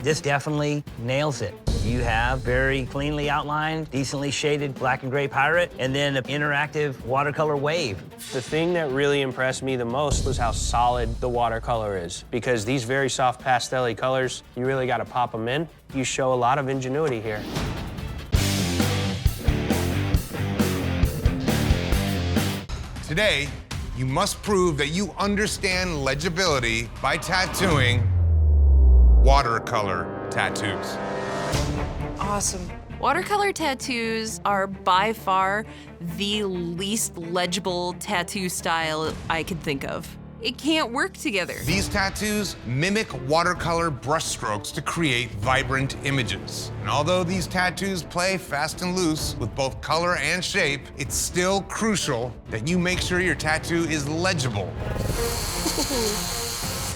This definitely nails it. You have very cleanly outlined, decently shaded black and gray pirate, and then an interactive watercolor wave. The thing that really impressed me the most was how solid the watercolor is, because these very soft pastel-y colors, you really got to pop them in. You show a lot of ingenuity here. Today, you must prove that you understand legibility by tattooing watercolor tattoos. Awesome. Watercolor tattoos are by far the least legible tattoo style I could think of. It can't work together. These tattoos mimic watercolor brushstrokes to create vibrant images. And although these tattoos play fast and loose with both color and shape, it's still crucial that you make sure your tattoo is legible.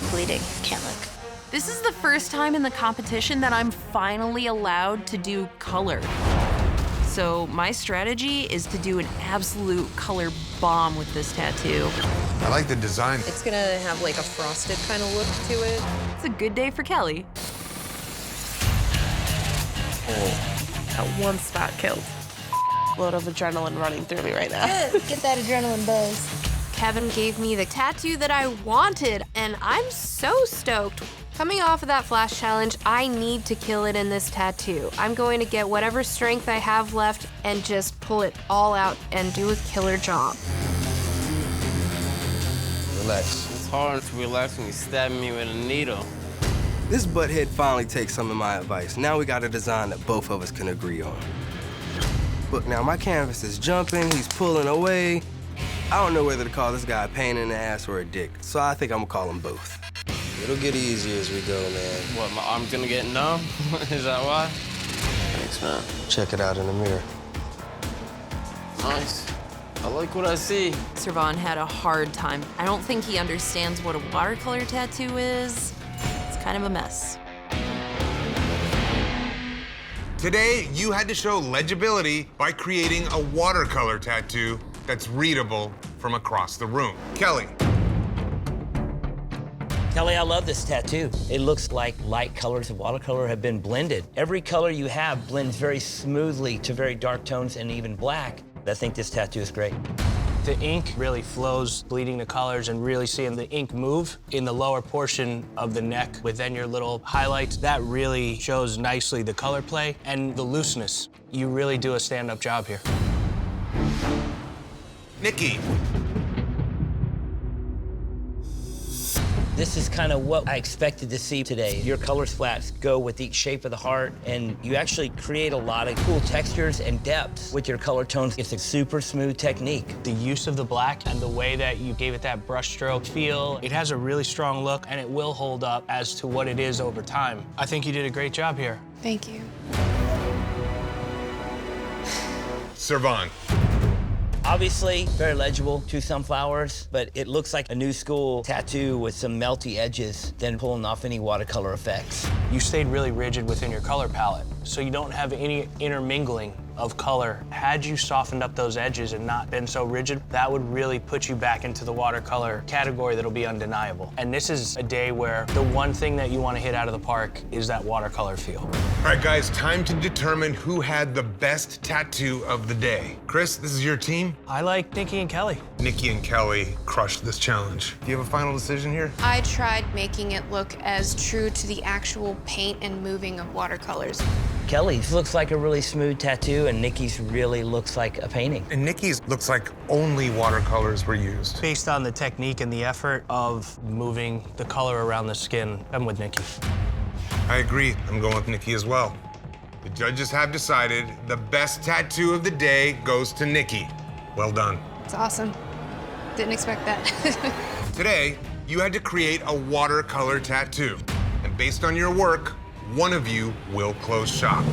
Bleeding, can't look. This is the first time in the competition that I'm finally allowed to do color. So my strategy is to do an absolute color bomb with this tattoo. I like the design. It's gonna have like a frosted kind of look to it. It's a good day for Kelly. That one spot killed. Load of adrenaline running through me right now. Good, get that adrenaline buzz. Kevin gave me the tattoo that I wanted, and I'm so stoked. Coming off of that flash challenge, I need to kill it in this tattoo. I'm going to get whatever strength I have left and just pull it all out and do a killer job. Relax. It's hard to relax when you stab me with a needle. This butthead finally takes some of my advice. Now we got a design that both of us can agree on. Look, now my canvas is jumping, he's pulling away. I don't know whether to call this guy a pain in the ass or a dick, so I think I'm gonna call them both. It'll get easier as we go, man. What, my arm's gonna get numb? Is that why? Thanks, man. Check it out in the mirror. Nice. I like what I see. Servan had a hard time. I don't think he understands what a watercolor tattoo is. It's kind of a mess. Today, you had to show legibility by creating a watercolor tattoo that's readable from across the room. Kelly. Kelly, I love this tattoo. It looks like light colors of watercolor have been blended. Every color you have blends very smoothly to very dark tones and even black. I think this tattoo is great. The ink really flows, bleeding the colors, and really seeing the ink move in the lower portion of the neck within your little highlights. That really shows nicely the color play and the looseness. You really do a stand-up job here. Nikki. This is kind of what I expected to see today. Your color splats go with each shape of the heart, and you actually create a lot of cool textures and depths with your color tones. It's a super smooth technique. The use of the black and the way that you gave it that brushstroke feel, it has a really strong look, and it will hold up as to what it is over time. I think you did a great job here. Thank you. Servan. Obviously, very legible, two sunflowers, but it looks like a new school tattoo with some melty edges than pulling off any watercolor effects. You stayed really rigid within your color palette, so you don't have any intermingling of color. Had you softened up those edges and not been so rigid, that would really put you back into the watercolor category that'll be undeniable. And this is a day where the one thing that you want to hit out of the park is that watercolor feel. All right, guys, time to determine who had the best tattoo of the day. Chris, this is your team. I like Nikki and Kelly. Nikki and Kelly crushed this challenge. Do you have a final decision here? I tried making it look as true to the actual paint and moving of watercolors. Kelly's looks like a really smooth tattoo, and Nikki's really looks like a painting. And Nikki's looks like only watercolors were used. Based on the technique and the effort of moving the color around the skin, I'm with Nikki. I agree. I'm going with Nikki as well. The judges have decided the best tattoo of the day goes to Nikki. Well done. It's awesome. Didn't expect that. Today, you had to create a watercolor tattoo. And based on your work, one of you will close shop.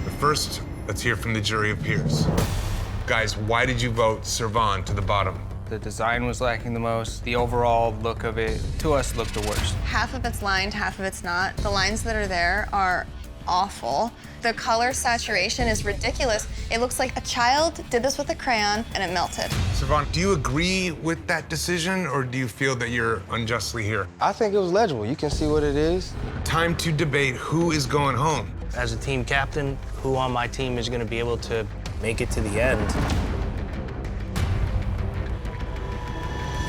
But first, let's hear from the jury of peers. Guys, why did you vote Servan to the bottom? The design was lacking the most. The overall look of it, to us, looked the worst. Half of it's lined, half of it's not. The lines that are there are awful. The color saturation is ridiculous. It looks like a child did this with a crayon and it melted. Servan, do you agree with that decision, or do you feel that you're unjustly here? I think it was legible. You can see what it is. Time to debate who is going home. As a team captain, who on my team is going to be able to make it to the end?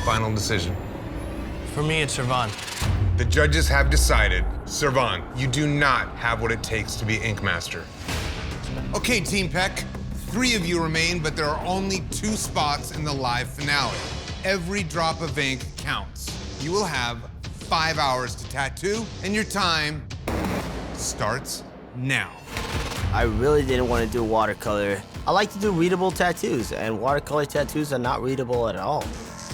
Final decision. For me, it's Servan. The judges have decided, Servan, you do not have what it takes to be Ink Master. Okay, Team Peck, 3 of you remain, but there are only 2 spots in the live finale. Every drop of ink counts. You will have 5 hours to tattoo, and your time starts now. I really didn't want to do watercolor. I like to do readable tattoos, and watercolor tattoos are not readable at all.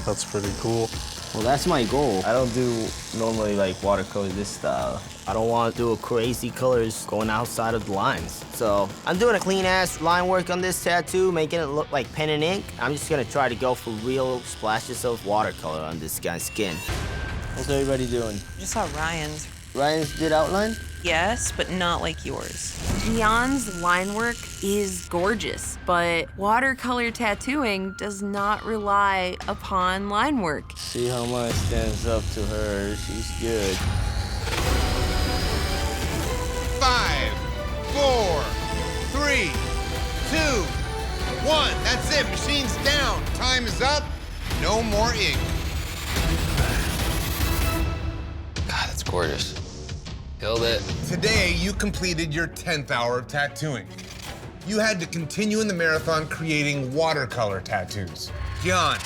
That's pretty cool. Well, that's my goal. I don't do normally like watercolor this style. I don't want to do crazy colors going outside of the lines. So I'm doing a clean ass line work on this tattoo, making it look like pen and ink. I'm just gonna try to go for real splashes of watercolor on this guy's skin. How's everybody doing? Just saw Ryan's. Ryan's did outline? Yes, but not like yours. Gian's line work is gorgeous, but watercolor tattooing does not rely upon line work. See how mine stands up to her. She's good. 5, 4, 3, 2, 1. That's it. Machine's down. Time is up. No more ink. God, that's gorgeous. Killed it. Today, you completed your 10th hour of tattooing. You had to continue in the marathon creating watercolor tattoos. Gian,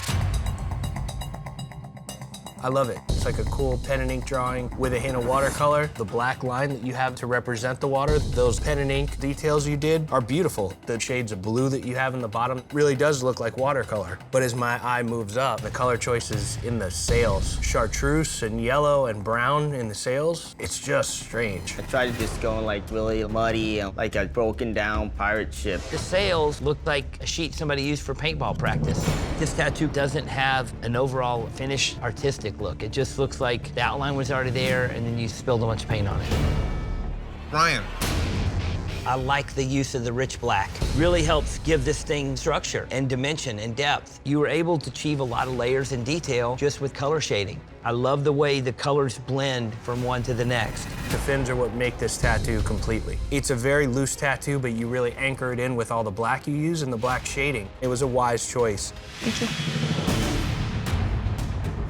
I love it. It's like a cool pen and ink drawing with a hint of watercolor. The black line that you have to represent the water, those pen and ink details you did are beautiful. The shades of blue that you have in the bottom really does look like watercolor. But as my eye moves up, the color choices in the sails, chartreuse and yellow and brown in the sails, it's just strange. I tried to just go like really muddy, like a broken down pirate ship. The sails look like a sheet somebody used for paintball practice. This tattoo doesn't have an overall finished artistic look. It just looks like the outline was already there and then you spilled a bunch of paint on it. Ryan. I like the use of the rich black. Really helps give this thing structure and dimension and depth. You were able to achieve a lot of layers and detail just with color shading. I love the way the colors blend from one to the next. The fins are what make this tattoo completely. It's a very loose tattoo, but you really anchor it in with all the black you use and the black shading. It was a wise choice. Thank you.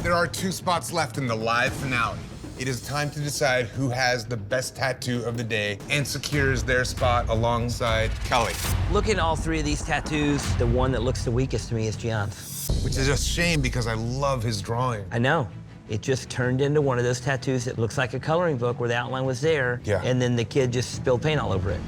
There are 2 spots left in the live finale. It is time to decide who has the best tattoo of the day and secures their spot alongside Kelly. Looking at all 3 of these tattoos, the one that looks the weakest to me is Gian's. Which is a shame because I love his drawing. I know. It just turned into one of those tattoos that looks like a coloring book where the outline was there, and then the kid just spilled paint all over it.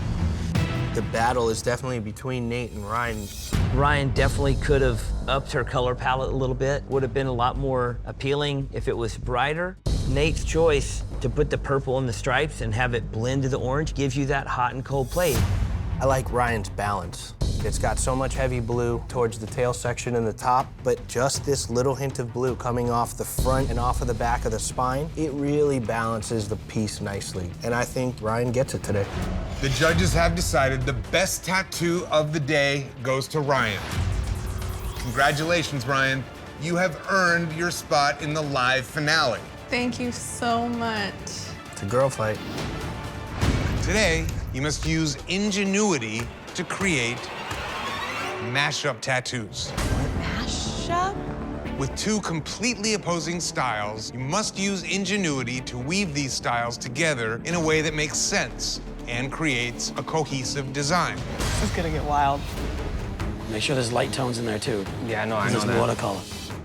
The battle is definitely between Nate and Ryan. Ryan definitely could have upped her color palette a little bit. Would have been a lot more appealing if it was brighter. Nate's choice to put the purple in the stripes and have it blend to the orange gives you that hot and cold plate. I like Ryan's balance. It's got so much heavy blue towards the tail section and the top, but just this little hint of blue coming off the front and off of the back of the spine, it really balances the piece nicely. And I think Ryan gets it today. The judges have decided the best tattoo of the day goes to Ryan. Congratulations, Ryan. You have earned your spot in the live finale. Thank you so much. It's a girl fight. Today, you must use ingenuity to create mashup tattoos. Mashup? With 2 completely opposing styles, you must use ingenuity to weave these styles together in a way that makes sense and creates a cohesive design. This is gonna get wild. Make sure there's light tones in there too. Yeah, I know that. This is watercolor.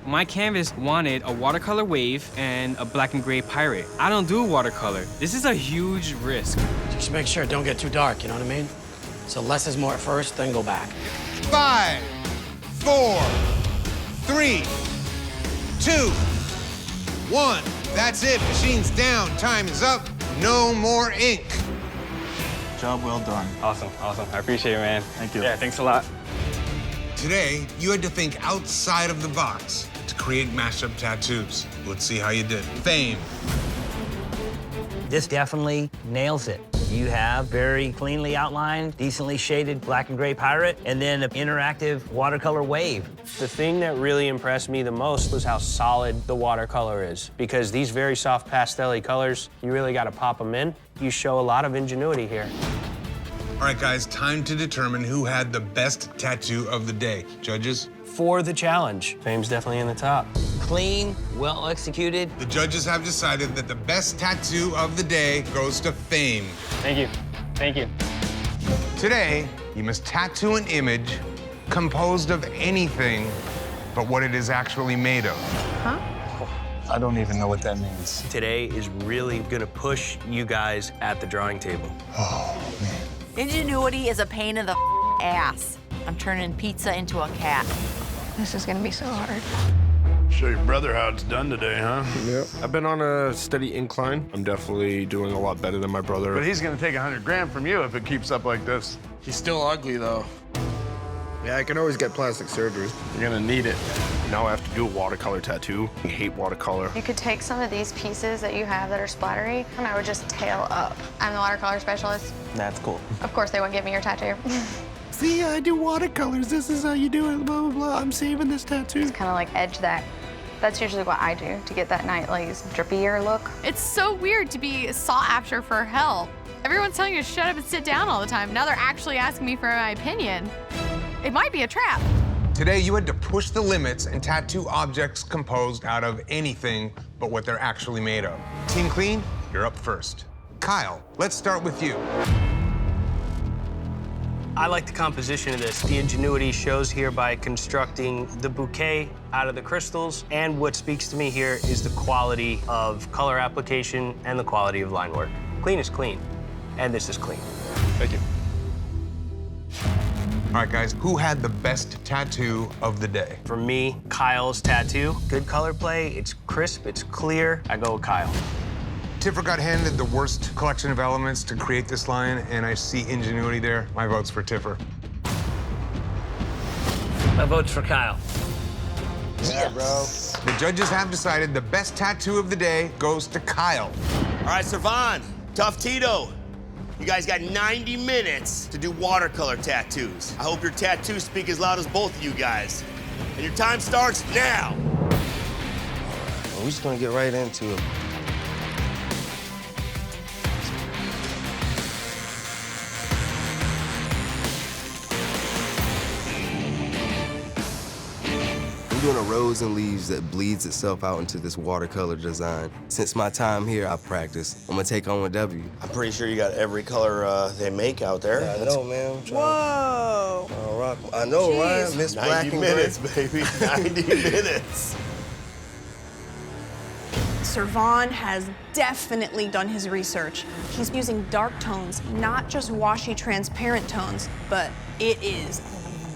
My canvas wanted a watercolor wave and a black and gray pirate. I don't do watercolor. This is a huge risk. Just make sure it don't get too dark, you know what I mean? So less is more at first, then go back. 5, 4, 3, 2, 1. That's it. Machine's down. Time is up. No more ink. Job well done. Awesome, awesome. I appreciate it, man. Thank you. Yeah, thanks a lot. Today, you had to think outside of the box to create mashup tattoos. Let's see how you did. Fame. This definitely nails it. You have very cleanly outlined, decently shaded black and gray pirate, and then an interactive watercolor wave. The thing that really impressed me the most was how solid the watercolor is, because these very soft pastel-y colors, you really got to pop them in. You show a lot of ingenuity here. All right, guys, time to determine who had the best tattoo of the day. Judges? For the challenge, Fame's definitely in the top. Clean, well executed. The judges have decided that the best tattoo of the day goes to Fame. Thank you. Thank you. Today, you must tattoo an image composed of anything but what it is actually made of. Huh? I don't even know what that means. Today is really gonna push you guys at the drawing table. Oh, man. Ingenuity is a pain in the ass. I'm turning pizza into a cat. This is gonna be so hard. Show your brother how it's done today, huh? Yep. I've been on a steady incline. I'm definitely doing a lot better than my brother. But he's gonna take 100 grand from you if it keeps up like this. He's still ugly, though. Yeah, I can always get plastic surgery. You're gonna need it. Now I have to do a watercolor tattoo. I hate watercolor. You could take some of these pieces that you have that are splattery, and I would just tail up. I'm the watercolor specialist. That's cool. Of course, they wouldn't give me your tattoo. See, I do watercolors. This is how you do it, blah, blah, blah. I'm saving this tattoo. Just kind of like edge that. That's usually what I do to get that nice, drippier look. It's so weird to be sought after for help. Everyone's telling you to shut up and sit down all the time. Now they're actually asking me for my opinion. It might be a trap. Today, you had to push the limits and tattoo objects composed out of anything but what they're actually made of. Team Clean, you're up first. Kyle, let's start with you. I like the composition of this. The ingenuity shows here by constructing the bouquet out of the crystals, and what speaks to me here is the quality of color application and the quality of line work. Clean is clean, and this is clean. Thank you. All right, guys, who had the best tattoo of the day? For me, Kyle's tattoo. Good color play, it's crisp, it's clear. I go with Kyle. Tiffer got handed the worst collection of elements to create this line, and I see ingenuity there. My vote's for Tiffer. My vote's for Kyle. Yeah, bro. The judges have decided the best tattoo of the day goes to Kyle. All right, Servan, Tough Tito. You guys got 90 minutes to do watercolor tattoos. I hope your tattoos speak as loud as both of you guys. And your time starts now. We're just gonna get right into it. I'm doing a rose and leaves that bleeds itself out into this watercolor design. Since my time here, I've practiced. I'm gonna take on a W. I'm pretty sure you got every color they make out there. Yeah, I know, man. Whoa! Rock. I know, Jeez. right? Miss 90 Black and minutes, Gray. baby. 90 minutes. Servan has definitely done his research. He's using dark tones, not just washy, transparent tones, but it is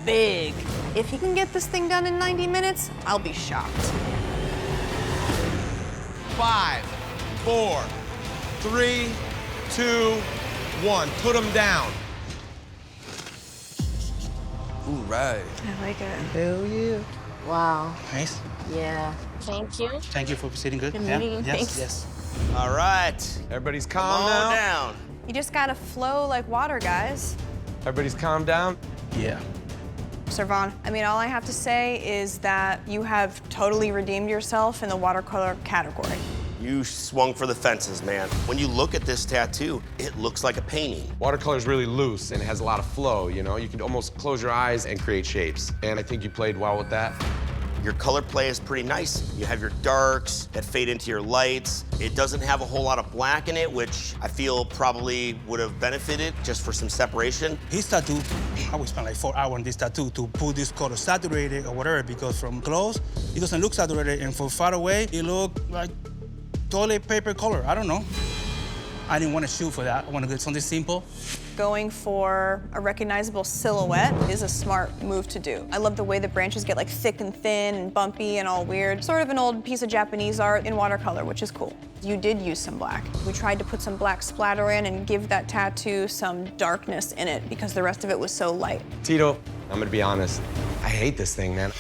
big. If he can get this thing done in 90 minutes, I'll be shocked. 5, 4, 3, 2, 1. Put them down. Ooh, right. I like it. Hell yeah. Wow. Nice. Yeah. Thank you. Thank you for proceeding good. Good meeting you. Thanks. Yes. All right. Everybody's Come calm on now. down. You just gotta flow like water, guys. Everybody's calm down. Yeah. Servan, I mean, all I have to say is that you have totally redeemed yourself in the watercolor category. You swung for the fences, man. When you look at this tattoo, it looks like a painting. Watercolor is really loose and it has a lot of flow, you know? You can almost close your eyes and create shapes. And I think you played well with that. Your color play is pretty nice. You have your darks that fade into your lights. It doesn't have a whole lot of black in it, which I feel probably would have benefited just for some separation. His tattoo, I would spend like 4 hours on this tattoo to put this color saturated or whatever, because from close, it doesn't look saturated, and from far away, it looked like toilet paper color. I don't know. I didn't want to shoot for that. I want to get something simple. Going for a recognizable silhouette is a smart move to do. I love the way the branches get like thick and thin and bumpy and all weird. Sort of an old piece of Japanese art in watercolor, which is cool. You did use some black. We tried to put some black splatter in and give that tattoo some darkness in it because the rest of it was so light. Tito, I'm gonna be honest. I hate this thing, man.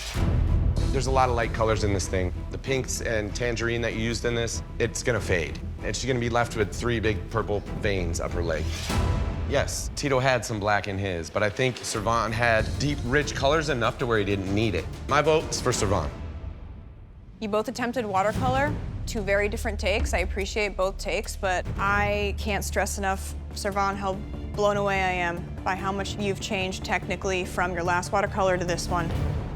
There's a lot of light colors in this thing. The pinks and tangerine that you used in this, it's gonna fade. and she's gonna be left with 3 big purple veins up her leg. Yes, Tito had some black in his, but I think Servan had deep, rich colors enough to where he didn't need it. My vote's for Servan. You both attempted watercolor, 2 very different takes. I appreciate both takes, but I can't stress enough, Servan, how blown away I am by how much you've changed technically from your last watercolor to this one.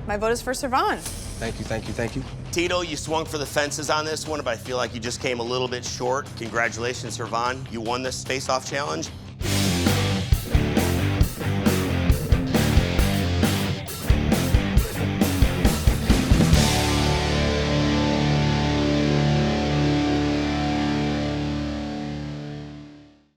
My vote is for Servan. Thank you, thank you, thank you. Tito, you swung for the fences on this one, but I feel like you just came a little bit short. Congratulations, Servan. You won this face-off challenge.